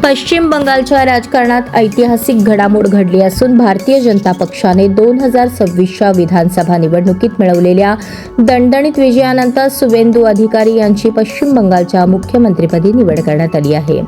पश्चिम बंगालच्या राजकारणात ऐतिहासिक घडामोड घडली असून भारतीय जनता पक्षाने 2026च्या विधानसभा निवडणुकीत मिळवलेल्या दणदणीत विजयानंतर सुवेंदू अधिकारी यांची पश्चिम बंगालच्या मुख्यमंत्रीपदी निवड करण्यात आली आहे.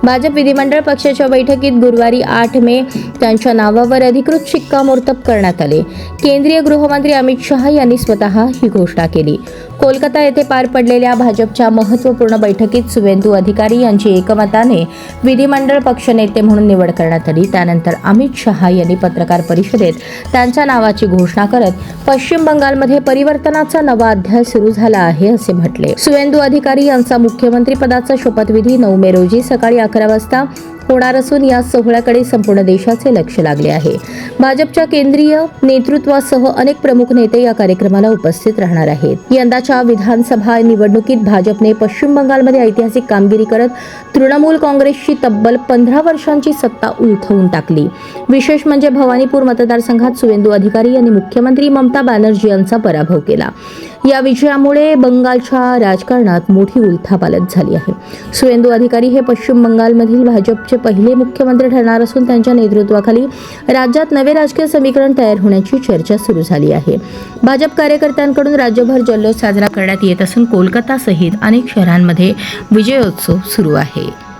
भाजप विधिमंडळ पक्षाच्या बैठकीत गुरुवारी 8 मे त्यांच्या नावावर अधिकृत शिक्कामोर्तब करण्यात आले. केंद्रीय गृहमंत्री अमित शहा यांनी स्वतः ही घोषणा केली. कोलकाता येथे पार पडलेल्या भाजपच्या महत्त्वपूर्ण बैठकीत सुवेंदू अधिकारी यांची एकमताने विधिमंडळ पक्षनेते म्हणून निवड करण्यात आली. त्यानंतर अमित शहा यांनी पत्रकार परिषदेत त्यांच्या नावाची घोषणा करत पश्चिम बंगालमध्ये परिवर्तनाचा नवा अध्याय सुरू झाला आहे असे म्हटले. सुवेंदू अधिकारी यांचा मुख्यमंत्री पदाचा शपथविधी 9 मे रोजी सकाळी 11 वाजता होणार असून या सोहळ्याकडे संपूर्ण देशाचे लक्ष लागले आहे. भाजपच्या केंद्रीय नेतृत्वासह अनेक प्रमुख नेते या कार्यक्रमाला उपस्थित राहणार आहेत. यंदाच्या विधानसभा निवडणुकीत भाजपने पश्चिम बंगालमध्ये ऐतिहासिक कामगिरी करत तृणमूल काँग्रेसची तब्बल 15 वर्षांची सत्ता उलथवून टाकली. विशेष म्हणजे भवानीपूर मतदारसंघात सुवेंदू अधिकारी यांनी मुख्यमंत्री ममता बॅनर्जी यांचा पराभव केला. या विजयामुळे बंगालच्या राजकारणात मोठी उलथापालथ झाली आहे. सुवेंदू अधिकारी हे पश्चिम बंगालमधील भाजपचे पहिले मुख्यमंत्री ठरणार असून त्यांच्या नेतृत्वाखाली राज्यात नवे राजकीय समीकरण तयार होण्याची चर्चा सुरू झाली आहे. भाजप कार्यकर्त्यांकडून राज्यभर जल्लोष साजरा करण्यात येत असून कोलकाता सहित अनेक शहरांमध्ये विजयोत्सव सुरू आहे.